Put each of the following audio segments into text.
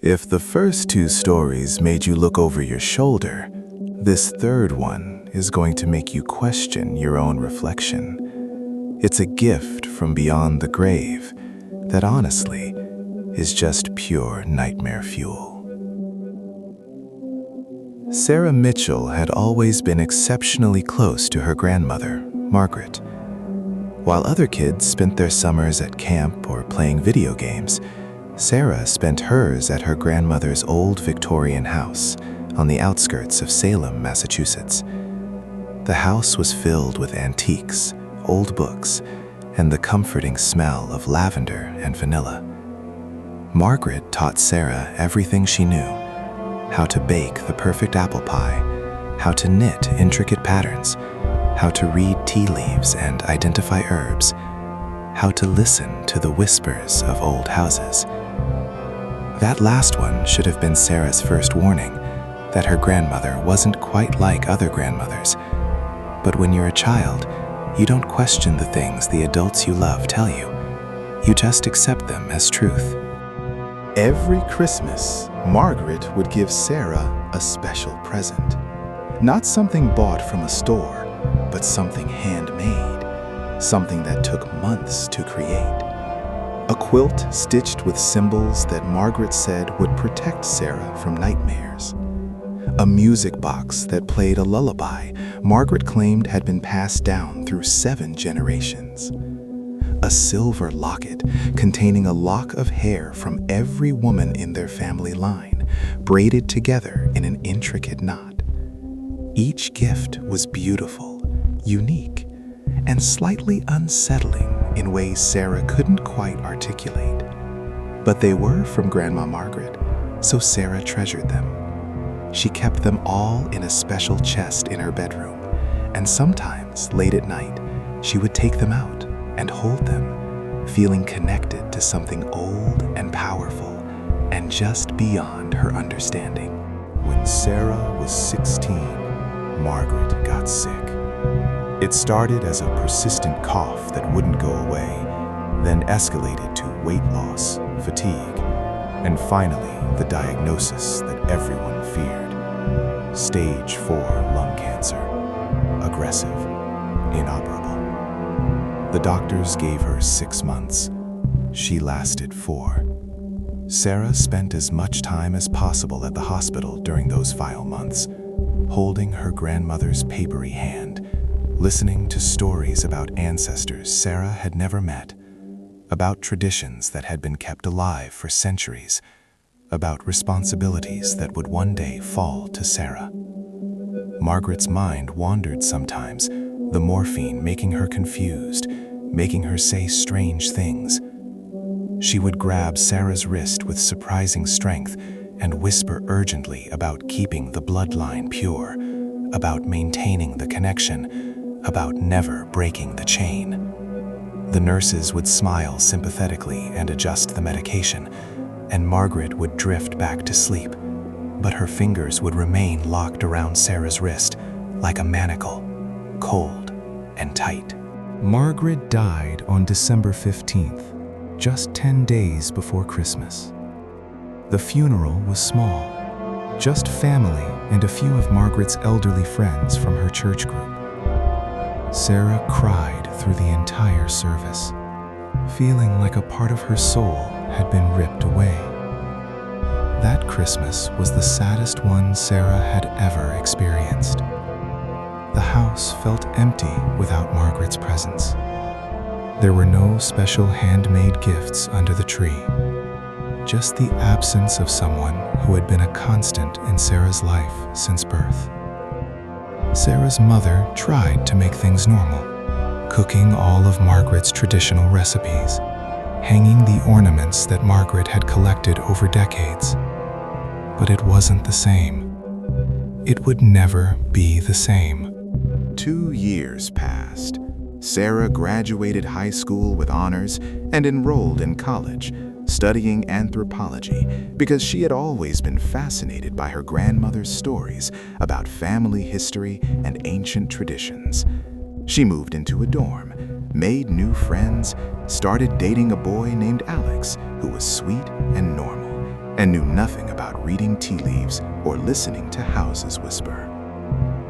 If the first two stories made you look over your shoulder, this third one is going to make you question your own reflection. It's a gift from beyond the grave that honestly is just pure nightmare fuel. Sarah Mitchell had always been exceptionally close to her grandmother, Margaret. While other kids spent their summers at camp or playing video games, Sarah spent hers at her grandmother's old Victorian house on the outskirts of Salem, Massachusetts. The house was filled with antiques, old books, and the comforting smell of lavender and vanilla. Margaret taught Sarah everything she knew: how to bake the perfect apple pie, how to knit intricate patterns, how to read tea leaves and identify herbs, how to listen to the whispers of old houses. That last one should have been Sarah's first warning that her grandmother wasn't quite like other grandmothers. But when you're a child, you don't question the things the adults you love tell you. You just accept them as truth. Every Christmas, Margaret would give Sarah a special present. Not something bought from a store, but something handmade, something that took months to create. A quilt stitched with symbols that Margaret said would protect Sarah from nightmares. A music box that played a lullaby Margaret claimed had been passed down through 7 generations. A silver locket containing a lock of hair from every woman in their family line, braided together in an intricate knot. Each gift was beautiful, unique, and slightly unsettling in ways Sarah couldn't quite articulate. But they were from Grandma Margaret, so Sarah treasured them. She kept them all in a special chest in her bedroom, and sometimes, late at night, she would take them out and hold them, feeling connected to something old and powerful and just beyond her understanding. When Sarah was 16, Margaret got sick. It started as a persistent cough that wouldn't go away, then escalated to weight loss, fatigue, and finally the diagnosis that everyone feared: stage 4 lung cancer, aggressive, inoperable. The doctors gave her 6 months. She lasted 4. Sarah spent as much time as possible at the hospital during those vile months, holding her grandmother's papery hand, listening to stories about ancestors Sarah had never met, about traditions that had been kept alive for centuries, about responsibilities that would one day fall to Sarah. Margaret's mind wandered sometimes, the morphine making her confused, making her say strange things. She would grab Sarah's wrist with surprising strength and whisper urgently about keeping the bloodline pure, about maintaining the connection, about never breaking the chain. The nurses would smile sympathetically and adjust the medication, and Margaret would drift back to sleep, but her fingers would remain locked around Sarah's wrist like a manacle, cold and tight. Margaret died on December 15th, just 10 days before Christmas. The funeral was small, just family and a few of Margaret's elderly friends from her church group. Sarah cried through the entire service, feeling like a part of her soul had been ripped away. That Christmas was the saddest one Sarah had ever experienced. The house felt empty without Margaret's presence. There were no special handmade gifts under the tree, just the absence of someone who had been a constant in Sarah's life since birth. Sarah's mother tried to make things normal, cooking all of Margaret's traditional recipes, hanging the ornaments that Margaret had collected over decades. But it wasn't the same. It would never be the same. 2 years passed. Sarah graduated high school with honors and enrolled in college, studying anthropology because she had always been fascinated by her grandmother's stories about family history and ancient traditions. She moved into a dorm, made new friends, started dating a boy named Alex who was sweet and normal, and knew nothing about reading tea leaves or listening to houses whisper.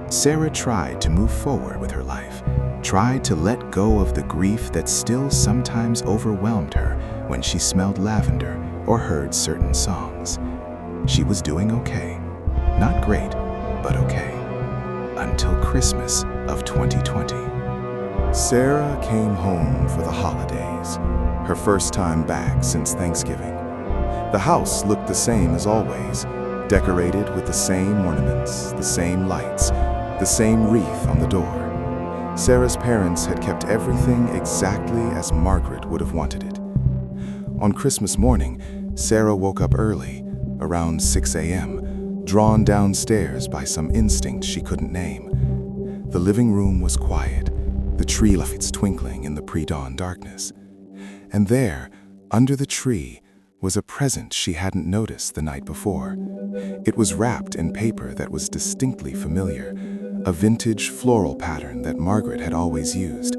Sarah tried to move forward with her life, tried to let go of the grief that still sometimes overwhelmed her when she smelled lavender or heard certain songs. She was doing okay. Not great, but okay. Until Christmas of 2020. Sarah came home for the holidays, her first time back since Thanksgiving. The house looked the same as always, decorated with the same ornaments, the same lights, the same wreath on the door. Sarah's parents had kept everything exactly as Margaret would have wanted it. On Christmas morning, Sarah woke up early, around 6 a.m., drawn downstairs by some instinct she couldn't name. The living room was quiet, the tree lights twinkling in the pre-dawn darkness. And there, under the tree, was a present she hadn't noticed the night before. It was wrapped in paper that was distinctly familiar, a vintage floral pattern that Margaret had always used,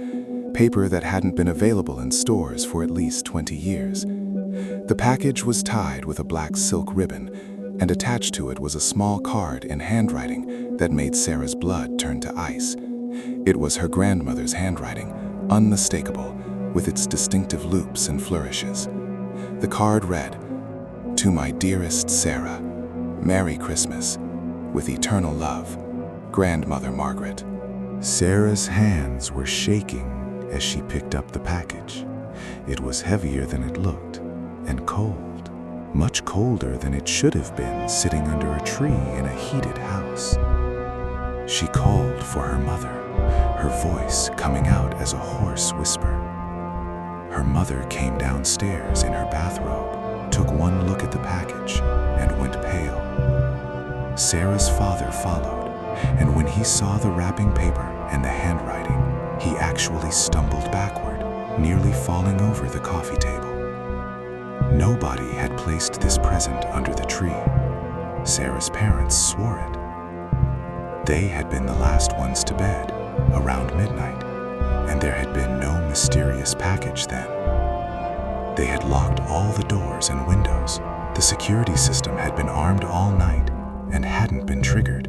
paper that hadn't been available in stores for at least 20 years. The package was tied with a black silk ribbon, and attached to it was a small card in handwriting that made Sarah's blood turn to ice. It was her grandmother's handwriting, unmistakable, with its distinctive loops and flourishes. The card read, "To my dearest Sarah, Merry Christmas, with eternal love, Grandmother Margaret." Sarah's hands were shaking as she picked up the package. It was heavier than it looked, and cold, much colder than it should have been sitting under a tree in a heated house. She called for her mother, her voice coming out as a hoarse whisper. Her mother came downstairs in her bathrobe, took one look at the package, and went pale. Sarah's father followed, and when he saw the wrapping paper and the handwriting, he actually stumbled backward, nearly falling over the coffee table. Nobody had placed this present under the tree. Sarah's parents swore it. They had been the last ones to bed, around midnight, and there had been no mysterious package then. They had locked all the doors and windows. The security system had been armed all night and hadn't been triggered.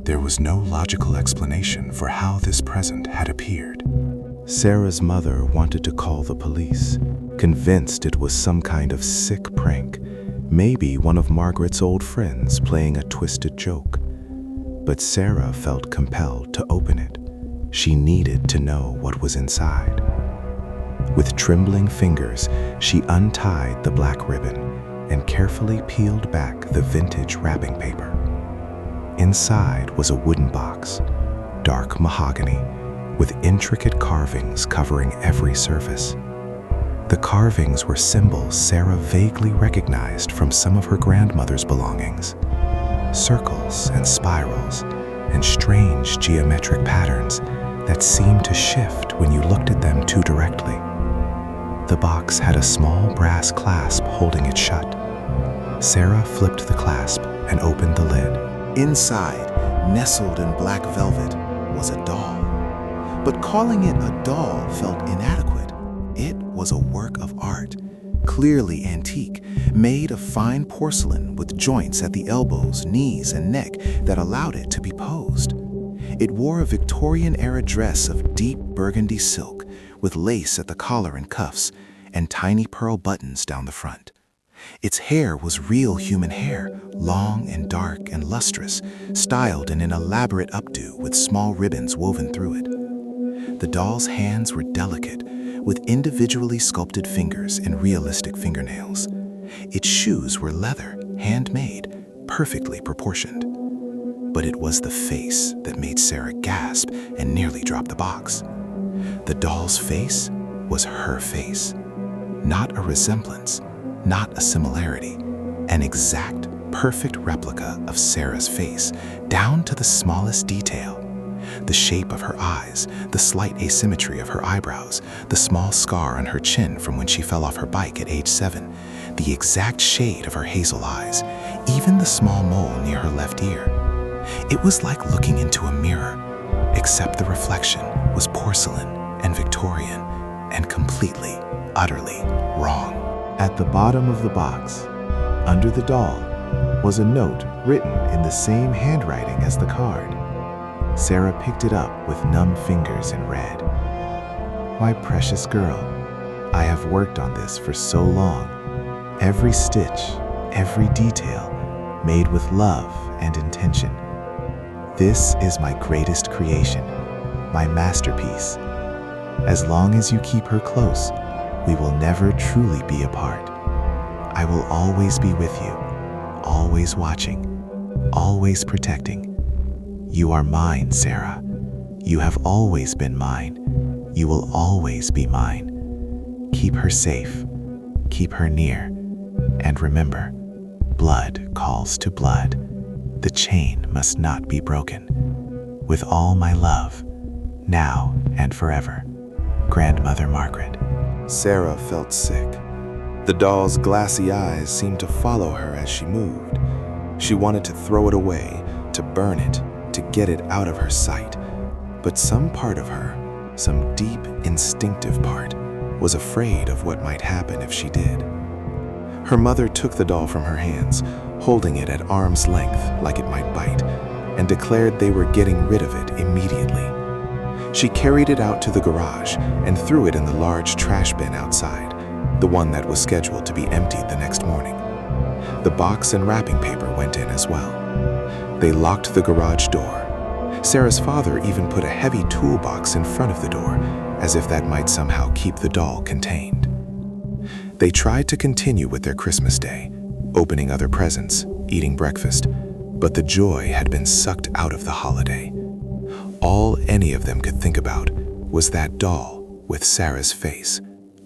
There was no logical explanation for how this present had appeared. Sarah's mother wanted to call the police, convinced it was some kind of sick prank, maybe one of Margaret's old friends playing a twisted joke. But Sarah felt compelled to open it. She needed to know what was inside. With trembling fingers, she untied the black ribbon and carefully peeled back the vintage wrapping paper. Inside was a wooden box, dark mahogany, with intricate carvings covering every surface. The carvings were symbols Sarah vaguely recognized from some of her grandmother's belongings. Circles and spirals, and strange geometric patterns that seemed to shift when you looked at them too directly. The box had a small brass clasp holding it shut. Sarah flipped the clasp and opened the lid. Inside, nestled in black velvet, was a doll. But calling it a doll felt inadequate. It was a work of art, clearly antique, made of fine porcelain with joints at the elbows, knees, and neck that allowed it to be posed. It wore a Victorian-era dress of deep burgundy silk with lace at the collar and cuffs and tiny pearl buttons down the front. Its hair was real human hair, long and dark and lustrous, styled in an elaborate updo with small ribbons woven through it. The doll's hands were delicate, with individually sculpted fingers and realistic fingernails. Its shoes were leather, handmade, perfectly proportioned. But it was the face that made Sarah gasp and nearly drop the box. The doll's face was her face. Not a resemblance, not a similarity, an exact, perfect replica of Sarah's face, down to the smallest detail. The shape of her eyes, the slight asymmetry of her eyebrows, the small scar on her chin from when she fell off her bike at age 7, the exact shade of her hazel eyes, even the small mole near her left ear. It was like looking into a mirror, except the reflection was porcelain and Victorian and completely, utterly wrong. At the bottom of the box, Under the doll was a note written in the same handwriting as the card. Sarah picked it up with numb fingers and read, "My precious girl, I have worked on this for so long. Every stitch, every detail, made with love and intention. This is my greatest creation, my masterpiece. As long as you keep her close, we will never truly be apart. I will always be with you, always watching, always protecting. You are mine, Sarah. You have always been mine. You will always be mine. Keep her safe, keep her near, and remember, blood calls to blood. The chain must not be broken. With all my love, now and forever, Grandmother Margaret." Sarah felt sick. The doll's glassy eyes seemed to follow her as she moved. She wanted to throw it away, to burn it, to get it out of her sight. But some part of her, some deep, instinctive part, was afraid of what might happen if she did. Her mother took the doll from her hands, holding it at arm's length like it might bite, and declared they were getting rid of it immediately. She carried it out to the garage and threw it in the large trash bin outside, the one that was scheduled to be emptied the next morning. The box and wrapping paper went in as well. They locked the garage door. Sarah's father even put a heavy toolbox in front of the door, as if that might somehow keep the doll contained. They tried to continue with their Christmas day, opening other presents, eating breakfast, but the joy had been sucked out of the holiday. All any of them could think about was that doll with Sarah's face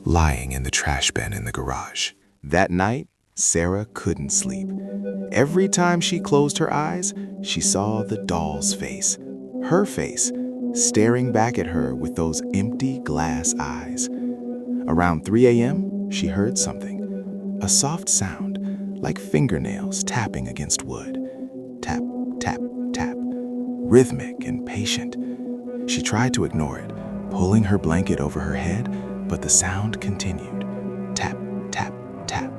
lying in the trash bin in the garage. That night, Sarah couldn't sleep. Every time she closed her eyes, she saw the doll's face, her face, staring back at her with those empty glass eyes. Around 3 a.m., she heard something, a soft sound, like fingernails tapping against wood. Tap, tap, tap, rhythmic and patient. She tried to ignore it, pulling her blanket over her head, but the sound continued. Tap, tap, tap,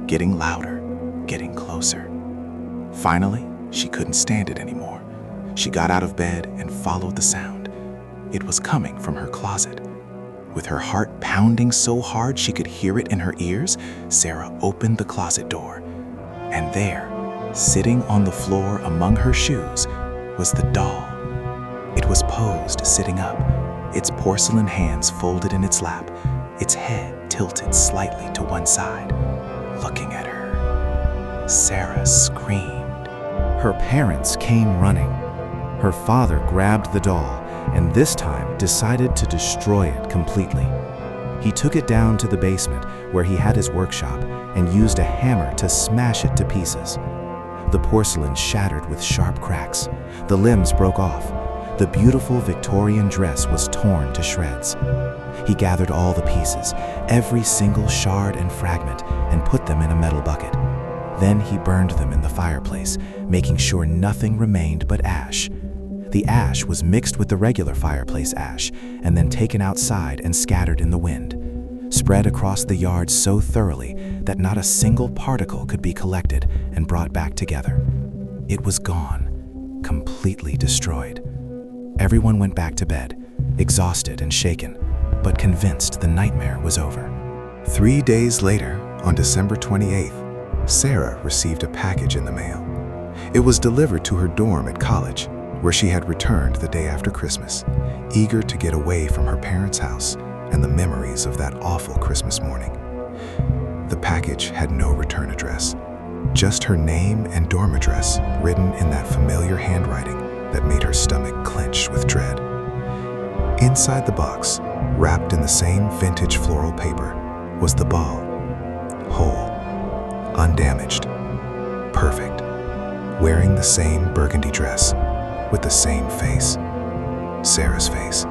getting louder, getting closer. Finally, she couldn't stand it anymore. She got out of bed and followed the sound. It was coming from her closet. With her heart pounding so hard she could hear it in her ears, Sarah opened the closet door. And there, sitting on the floor among her shoes, was the doll. It was posed sitting up, its porcelain hands folded in its lap, its head tilted slightly to one side, looking at her. Sarah screamed. Her parents came running. Her father grabbed the doll and this time decided to destroy it completely. He took it down to the basement where he had his workshop and used a hammer to smash it to pieces. The porcelain shattered with sharp cracks. The limbs broke off. The beautiful Victorian dress was torn to shreds. He gathered all the pieces, every single shard and fragment, and put them in a metal bucket. Then he burned them in the fireplace, making sure nothing remained but ash. The ash was mixed with the regular fireplace ash and then taken outside and scattered in the wind, spread across the yard so thoroughly that not a single particle could be collected and brought back together. It was gone, completely destroyed. Everyone went back to bed, exhausted and shaken, but convinced the nightmare was over. 3 days later, on December 28th, Sarah received a package in the mail. It was delivered to her dorm at college, where she had returned the day after Christmas, eager to get away from her parents' house and the memories of that awful Christmas morning. The package had no return address, just her name and dorm address written in that familiar handwriting that made her stomach clench with dread. Inside the box, wrapped in the same vintage floral paper, was the ball, whole, undamaged, perfect, wearing the same burgundy dress, with the same face, Sarah's face,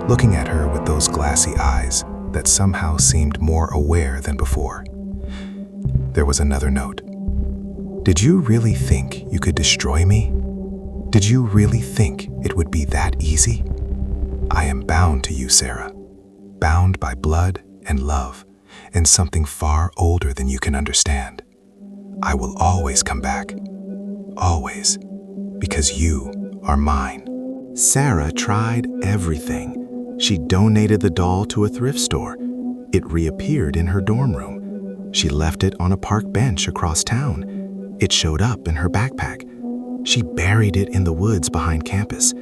looking at her with those glassy eyes that somehow seemed more aware than before. There was another note. "Did you really think you could destroy me? Did you really think it would be that easy? I am bound to you, Sarah, bound by blood and love, and something far older than you can understand. I will always come back. Always. Because you are mine. Sarah tried everything. She donated the doll to a thrift store. It reappeared in her dorm room. She left it on a park bench across town. It showed up in her backpack. She buried it in the woods behind campus.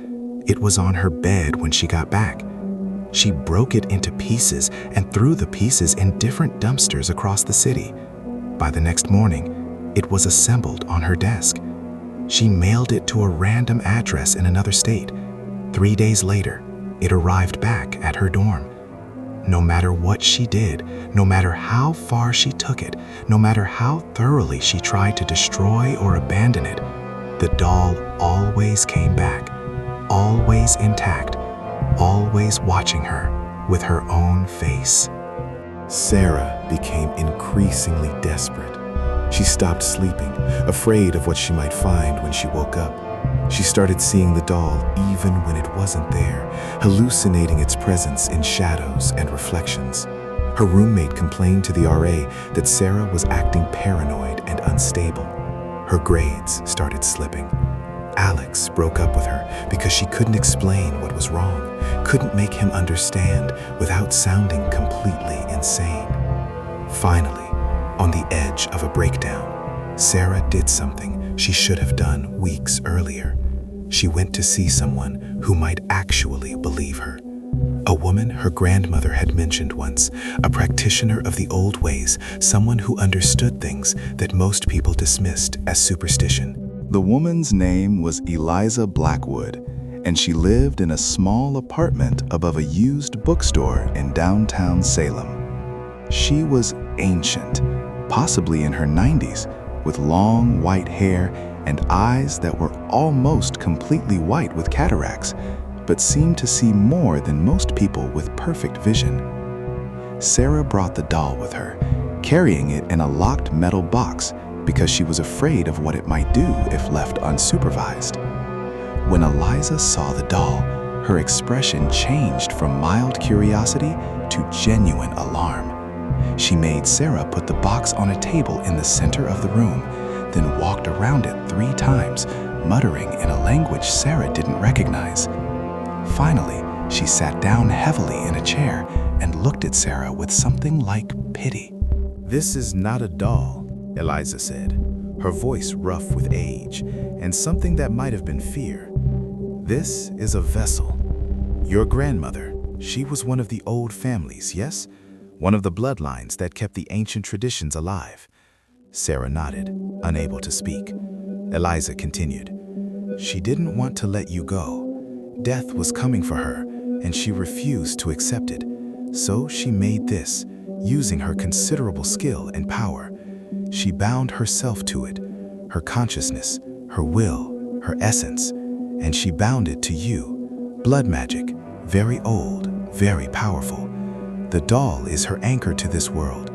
It was on her bed when she got back. She broke it into pieces and threw the pieces in different dumpsters across the city. By the next morning, it was assembled on her desk. She mailed it to a random address in another state. 3 days later, it arrived back at her dorm. No matter what she did, no matter how far she took it, no matter how thoroughly she tried to destroy or abandon it, the doll always came back, always intact, always watching her with her own face. Sarah became increasingly desperate. She stopped sleeping, afraid of what she might find when she woke up. She started seeing the doll even when it wasn't there, hallucinating its presence in shadows and reflections. Her roommate complained to the RA that Sarah was acting paranoid and unstable. Her grades started slipping. Alex broke up with her because she couldn't explain what was wrong, couldn't make him understand without sounding completely insane. Finally, on the edge of a breakdown, Sarah did something she should have done weeks earlier. She went to see someone who might actually believe her. A woman her grandmother had mentioned once, a practitioner of the old ways, someone who understood things that most people dismissed as superstition. The woman's name was Eliza Blackwood, and she lived in a small apartment above a used bookstore in downtown Salem. She was ancient, possibly in her 90s, with long white hair and eyes that were almost completely white with cataracts, but seemed to see more than most people with perfect vision. Sarah brought the doll with her, carrying it in a locked metal box because she was afraid of what it might do if left unsupervised. When Eliza saw the doll, her expression changed from mild curiosity to genuine alarm. She made Sarah put the box on a table in the center of the room, then walked around it 3 times, muttering in a language Sarah didn't recognize. Finally, she sat down heavily in a chair and looked at Sarah with something like pity. "This is not a doll," Eliza said, her voice rough with age and something that might have been fear. "This is a vessel. Your grandmother, she was one of the old families, yes? One of the bloodlines that kept the ancient traditions alive." Sarah nodded, unable to speak. Eliza continued, "She didn't want to let you go. Death was coming for her, and she refused to accept it. So she made this, using her considerable skill and power. She bound herself to it, her consciousness, her will, her essence, and she bound it to you. Blood magic, very old, very powerful. The doll is her anchor to this world.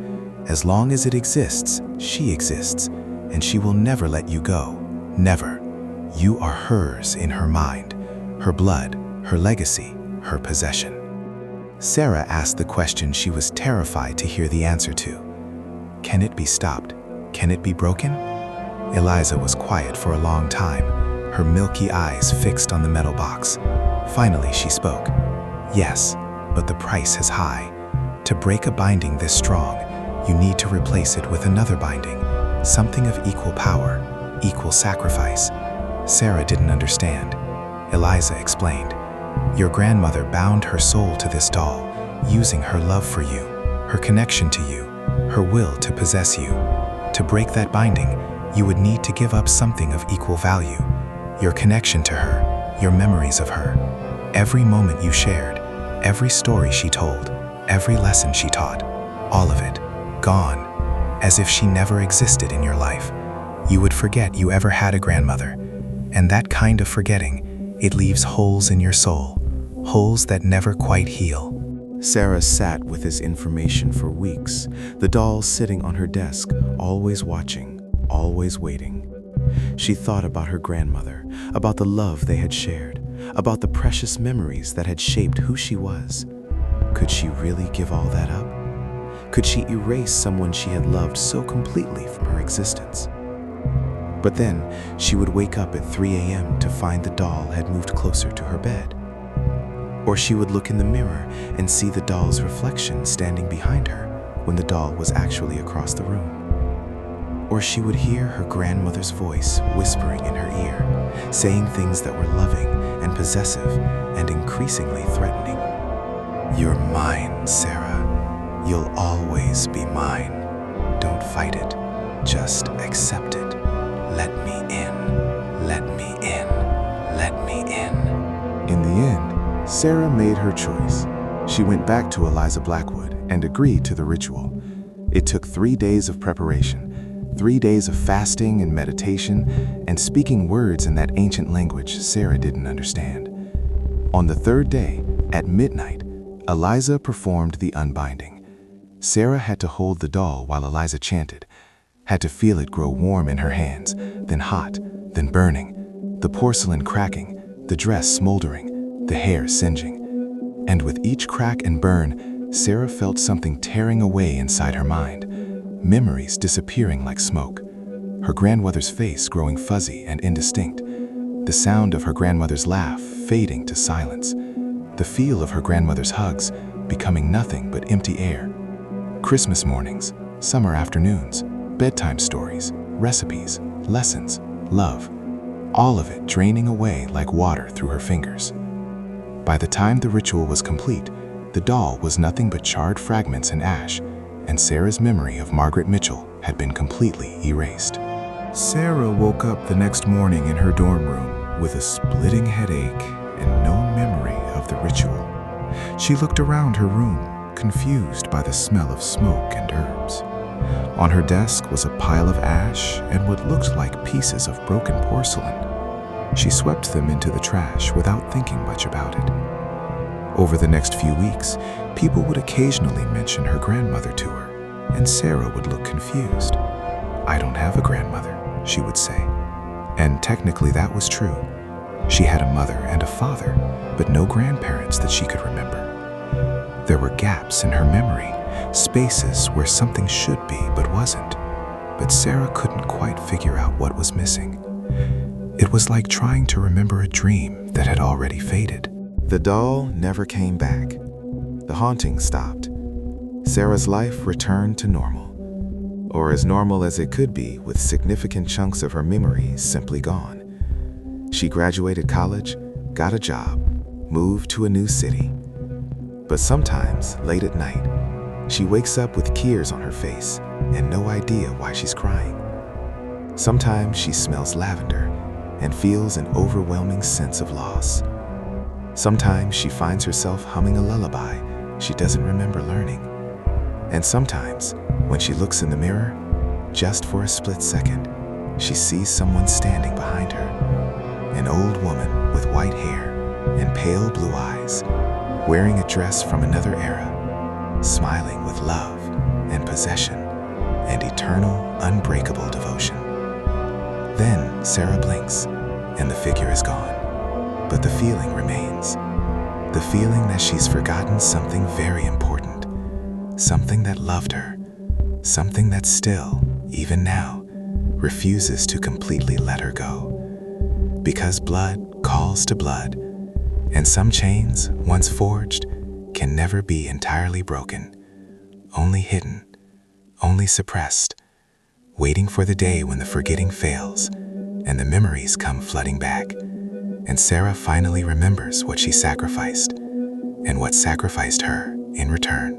As long as it exists, she exists, and she will never let you go. Never. You are hers in her mind, her blood, her legacy, her possession." Sarah asked the question she was terrified to hear the answer to. Can it be stopped? Can it be broken? Eliza was quiet for a long time, her milky eyes fixed on the metal box. Finally, she spoke. "Yes, but the price is high. To break a binding this strong, you need to replace it with another binding, something of equal power, equal sacrifice." Sarah didn't understand. Eliza explained. "Your grandmother bound her soul to this doll, using her love for you, her connection to you, her will to possess you. To break that binding, you would need to give up something of equal value, your connection to her, your memories of her, every moment you shared, every story she told, every lesson she taught, all of it, gone, as if she never existed in your life. You would forget you ever had a grandmother, and that kind of forgetting, it leaves holes in your soul, holes that never quite heal." Sarah sat with this information for weeks, the doll sitting on her desk, always watching, always waiting. She thought about her grandmother, about the love they had shared, about the precious memories that had shaped who she was. Could she really give all that up? Could she erase someone she had loved so completely from her existence? But then she would wake up at 3 a.m. to find the doll had moved closer to her bed. Or she would look in the mirror and see the doll's reflection standing behind her when the doll was actually across the room. Or she would hear her grandmother's voice whispering in her ear, saying things that were loving and possessive and increasingly threatening. "You're mine, Sarah. You'll always be mine. Don't fight it. Just accept it. Let me in. Let me in. Let me in." In the end, Sarah made her choice. She went back to Eliza Blackwood and agreed to the ritual. It took 3 days of preparation, 3 days of fasting and meditation, and speaking words in that ancient language Sarah didn't understand. On the 3rd day, at midnight, Eliza performed the unbinding. Sarah had to hold the doll while Eliza chanted, had to feel it grow warm in her hands, then hot, then burning, the porcelain cracking, the dress smoldering, the hair singeing. And with each crack and burn, Sarah felt something tearing away inside her mind, memories disappearing like smoke, her grandmother's face growing fuzzy and indistinct, the sound of her grandmother's laugh fading to silence, the feel of her grandmother's hugs becoming nothing but empty air. Christmas mornings, summer afternoons, bedtime stories, recipes, lessons, love, all of it draining away like water through her fingers. By the time the ritual was complete, the doll was nothing but charred fragments and ash, and Sarah's memory of Margaret Mitchell had been completely erased. Sarah woke up the next morning in her dorm room with a splitting headache and no memory of the ritual. She looked around her room, confused by the smell of smoke and herbs. On her desk was a pile of ash and what looked like pieces of broken porcelain. She swept them into the trash without thinking much about it. Over the next few weeks, people would occasionally mention her grandmother to her, and Sarah would look confused. "I don't have a grandmother," she would say. And technically that was true. She had a mother and a father, but no grandparents that she could remember. There were gaps in her memory, spaces where something should be but wasn't. But Sarah couldn't quite figure out what was missing. It was like trying to remember a dream that had already faded. The doll never came back. The haunting stopped. Sarah's life returned to normal, or as normal as it could be, with significant chunks of her memories simply gone. She graduated college, got a job, moved to a new city. But sometimes, late at night, she wakes up with tears on her face and no idea why she's crying. Sometimes she smells lavender and feels an overwhelming sense of loss. Sometimes she finds herself humming a lullaby she doesn't remember learning. And sometimes, when she looks in the mirror, just for a split second, she sees someone standing behind her. An old woman with white hair and pale blue eyes, wearing a dress from another era, smiling with love and possession and eternal, unbreakable devotion. Then Sarah blinks, and the figure is gone. But the feeling remains. The feeling that she's forgotten something very important. Something that loved her. Something that still, even now, refuses to completely let her go. Because blood calls to blood, and some chains, once forged, can never be entirely broken. Only hidden, only suppressed, waiting for the day when the forgetting fails and the memories come flooding back. And Sarah finally remembers what she sacrificed and what sacrificed her in return.